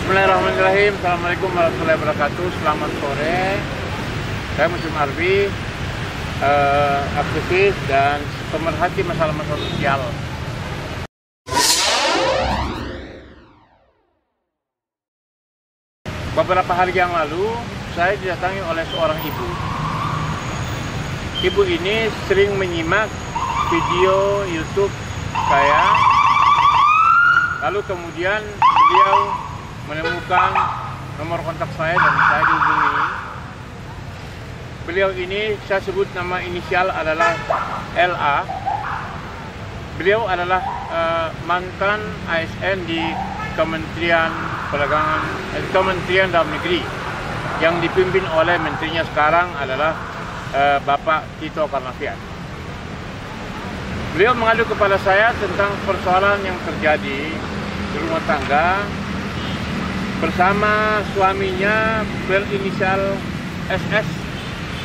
Bismillahirrahmanirrahim. Assalamualaikum warahmatullahi wabarakatuh. Selamat sore. Saya Muslim Arbi, aktivis dan pemerhati masalah-masalah sosial. Beberapa hari yang lalu, saya didatangi oleh seorang ibu. Ibu ini sering menyimak video YouTube saya. Lalu kemudian beliau menemukan nomor kontak saya dan saya dihubungi. Beliau ini saya sebut nama inisial adalah LA. Beliau adalah mantan ASN di Kementerian Kementerian Dalam Negeri yang dipimpin oleh menterinya sekarang adalah Bapak Tito Karnavian. Beliau mengadu kepada saya tentang persoalan yang terjadi di rumah tangga bersama suaminya berinisial SS.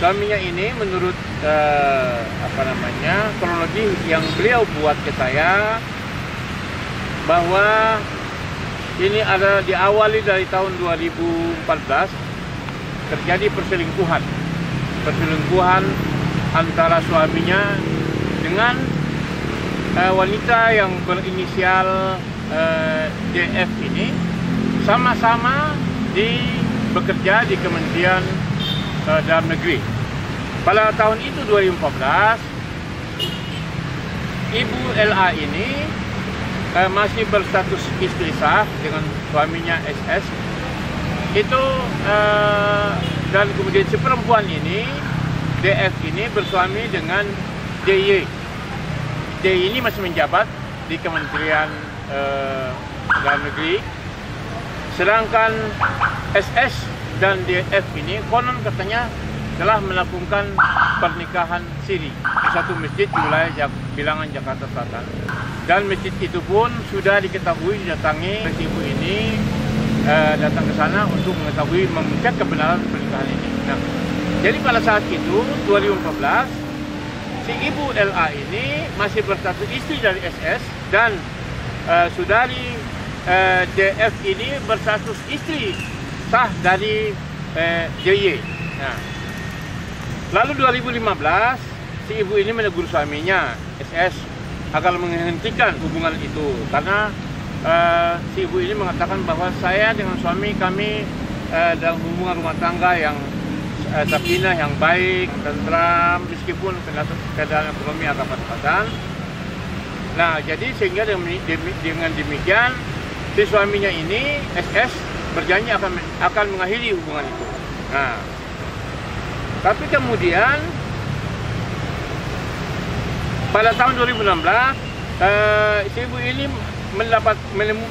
Suaminya ini menurut kronologi yang beliau buat ke saya bahwa ini ada diawali dari tahun 2014 terjadi perselingkuhan antara suaminya dengan wanita yang berinisial DF ini. Sama-sama bekerja di Kementerian Dalam Negeri. Pada tahun itu 2014, Ibu LA ini masih berstatus istri sah dengan suaminya SS. Dan kemudian si perempuan ini, DF ini bersuami dengan DY. DY ini masih menjabat di Kementerian Dalam Negeri. Sedangkan SS dan DF ini konon katanya telah melakukan pernikahan siri di satu masjid di wilayah Bilangan, Jakarta Selatan. Dan masjid itu pun sudah diketahui didatangi ibu ini datang ke sana untuk mengetahui mengecek kebenaran pernikahan ini. Nah, jadi pada saat itu 2014 si ibu LA ini masih berstatus istri dari SS dan saudari DF ini berstatus istri sah dari DY. Nah, lalu 2015 si ibu ini menegur suaminya SS agar menghentikan hubungan itu karena si ibu ini mengatakan bahwa saya dengan suami kami dalam hubungan rumah tangga yang sakinah, yang baik, tentram, meskipun keadaan ekonomi agak pas-pasan. Nah, jadi sehingga dengan demikian si suaminya ini SS berjanji akan mengakhiri hubungan itu. Nah, tapi kemudian pada tahun 2016 si ibu ini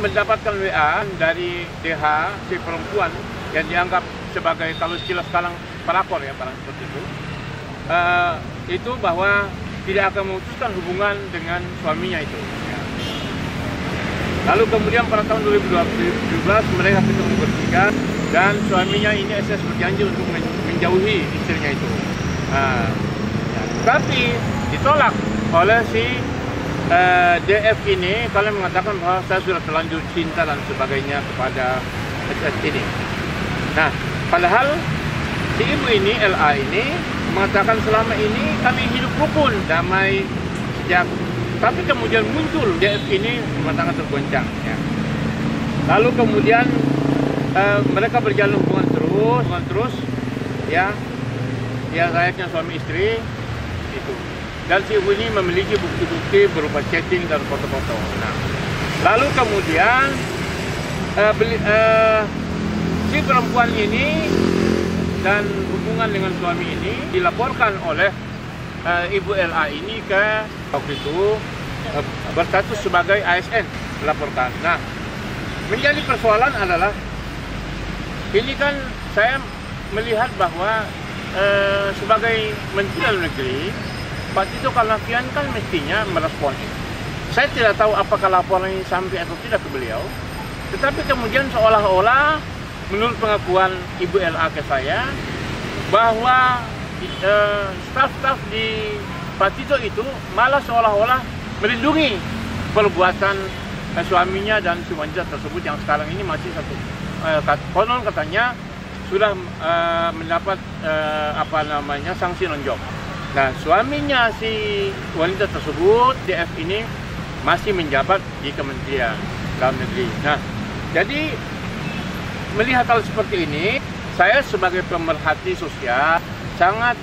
mendapatkan WA dari DH, si perempuan yang dianggap sebagai kalau istilah sekarang pelakor ya, barang seperti itu bahwa tidak akan memutuskan hubungan dengan suaminya itu. Lalu kemudian pada tahun 2017 mereka ketemu bertiga dan suaminya ini SS berjanji untuk menjauhi istrinya itu. Nah, tapi ditolak oleh si DF ini kalau mengatakan bahwa saya sudah terlanjur cinta dan sebagainya kepada SS ini. Nah, padahal si ibu ini, LA ini mengatakan selama ini kami hidup rukun, damai sejak. Tapi kemudian muncul DF ini rumah tergoncang. Ya. Lalu kemudian mereka berjalan hubungan terus, ya layaknya suami istri itu. Dan si ibu ini memiliki bukti-bukti berupa chatting dan foto-foto. Nah, lalu kemudian si perempuan ini dan hubungan dengan suami ini dilaporkan oleh Ibu LA ini ke waktu itu berstatus sebagai ASN dilaporkan. Nah, menjadi persoalan adalah ini kan saya melihat bahwa sebagai Menteri Dalam Negeri Pak Tito Karnavian kan mestinya merespon ini. Saya tidak tahu apakah laporan ini sampai atau tidak ke beliau, tetapi kemudian seolah-olah menurut pengakuan Ibu LA ke saya bahwa staf-staf di Pak Tito itu malah seolah-olah melindungi perbuatan suaminya dan si wanita tersebut yang sekarang ini masih konon katanya sudah mendapat sanksi non-job. Nah, suaminya si wanita tersebut, DF ini, masih menjabat di Kementerian Dalam Negeri. Nah, jadi melihat hal seperti ini, saya sebagai pemerhati sosial sangat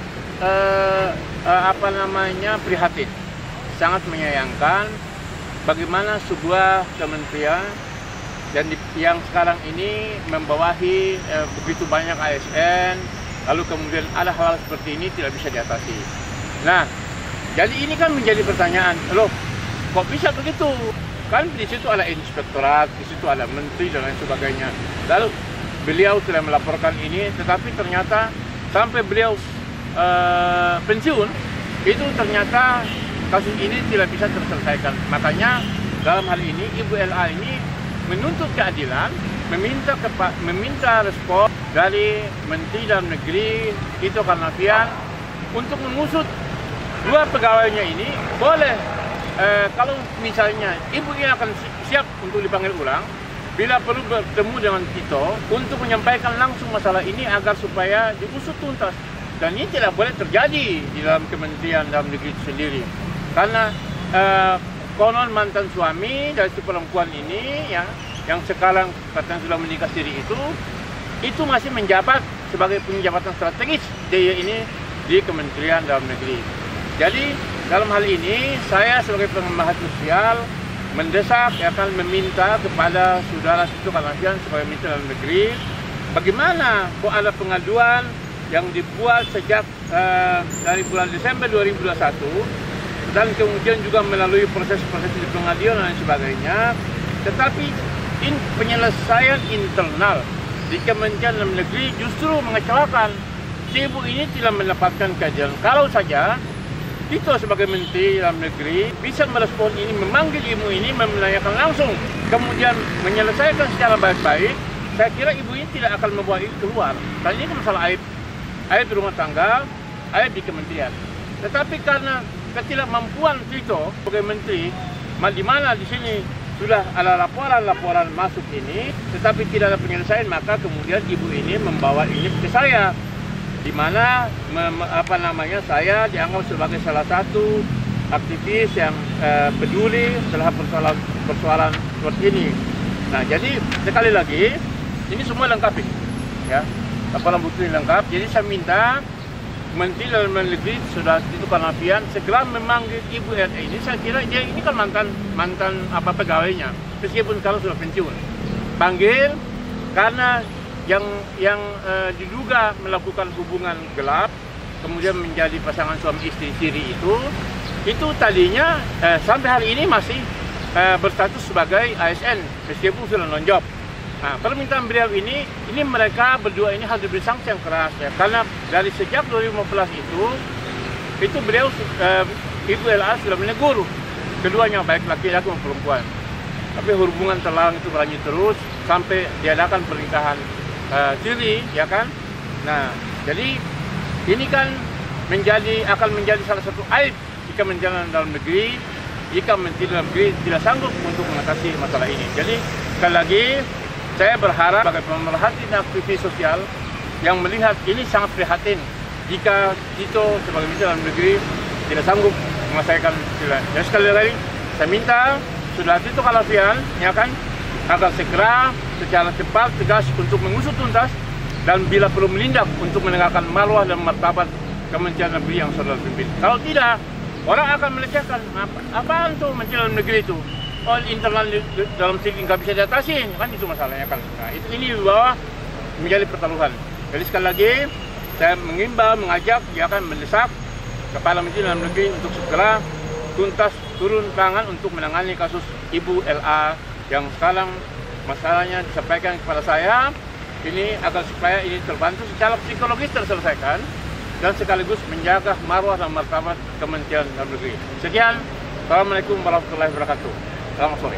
prihatin, sangat menyayangkan bagaimana sebuah kementerian yang sekarang ini membawahi begitu banyak ASN, lalu kemudian ada hal seperti ini tidak bisa diatasi. Nah, jadi ini kan menjadi pertanyaan, loh, kok bisa begitu? Kan di situ ada inspektorat, di situ ada menteri dan lain sebagainya. Lalu beliau sudah melaporkan ini, tetapi ternyata sampai beliau pensiun, itu ternyata kasus ini tidak bisa terselesaikan. Makanya dalam hal ini Ibu LA ini menuntut keadilan, meminta respon dari Menteri Dalam Negeri Tito Karnavian untuk mengusut dua pegawainya ini. Boleh kalau misalnya Ibu ini akan siap untuk dipanggil ulang, bila perlu bertemu dengan Tito untuk menyampaikan langsung masalah ini agar supaya diusut tuntas. Dan ini tidak boleh terjadi di dalam Kementerian Dalam Negeri itu sendiri, karena konon mantan suami dari si perempuan ini yang sekarang katanya sudah menikah siri itu masih menjabat sebagai penjabatan strategis DIY ini di Kementerian Dalam Negeri. Jadi dalam hal ini saya sebagai pemerhati sosial mendesak, akan meminta kepada saudara Tito Karnavian sebagai Menteri Dalam Negeri, bagaimana kok ada pengaduan yang dibuat sejak dari bulan Desember 2021 dan kemudian juga melalui proses-proses di pengadilan dan sebagainya, tetapi penyelesaian internal di Kementerian Dalam Negeri justru mengecewakan. Si Ibu ini tidak mendapatkan kajian. Kalau saja Tito sebagai Menteri Dalam Negeri bisa merespon ini, memanggil Ibu ini, menanyakan langsung, kemudian menyelesaikan secara baik-baik, saya kira Ibu ini tidak akan membawa itu keluar. Karena ini kan masalah aib rumah tangga, aib di kementerian. Tetapi karena ketidakmampuan Tito sebagai menteri, di mana di sini sudah ada laporan masuk ini, tetapi tidak ada penyelesaian, maka kemudian Ibu ini membawa ini ke saya, di mana saya dianggap sebagai salah satu aktivis yang peduli terhadap persoalan seperti ini. Nah, jadi sekali lagi ini semua lengkap, ya, laporan bukti lengkap. Jadi saya minta Menteri Dalam Negeri sudah Tito Karnavian segera memanggil Ibu RE ini. Saya kira dia ini kan mantan pegawainya, meskipun kalau sudah pensiun. Panggil, karena yang diduga melakukan hubungan gelap, kemudian menjadi pasangan suami istri siri itu tadinya sampai hari ini masih berstatus sebagai ASN, meskipun sudah non-job. Nah, permintaan beliau ini mereka berdua ini harus diberi sanksi yang keras, ya, karena dari sejak 2015 itu beliau Ibu LA sudah menegur keduanya, baik laki-laki maupun perempuan. Tapi hubungan terlarang itu berlanjut terus sampai diadakan pernikahan siri, ya kan? Nah, jadi ini kan akan menjadi salah satu aib di Kementerian Dalam Negeri jika Menteri Dalam Negeri tidak sanggup untuk mengatasi masalah ini. Jadi sekali lagi saya berharap sebagai pemerhati dan aktivis sosial yang melihat ini sangat prihatin jika Tito sebagai Menteri Dalam Negeri tidak sanggup menyelesaikan istilah. Jadi sekali lagi saya minta sudah Tito Karnavian, ya kan, agar segera secara cepat tegas untuk mengusut tuntas dan bila perlu menindak untuk menegakkan marwah dan martabat Kementerian Negeri yang saudara pimpin. Kalau tidak, orang akan melecehkan apaan tuh Menteri Dalam Negeri itu. Oh, internal dalam segi nggak bisa diatasi, kan itu masalahnya kan. Nah, ini bahwa menjadi pertaruhan. Jadi sekali lagi saya mengimbau, mengajak, dia akan mendesak Kepala Menteri Dalam Negeri untuk segera tuntas turun tangan untuk menangani kasus Ibu LA yang sekarang masalahnya disampaikan kepada saya ini agar supaya ini terbantu secara psikologis terselesaikan dan sekaligus menjaga marwah dan martabat Kementerian Dalam Negeri. Sekian, Assalamualaikum warahmatullahi wabarakatuh. Selamat sore.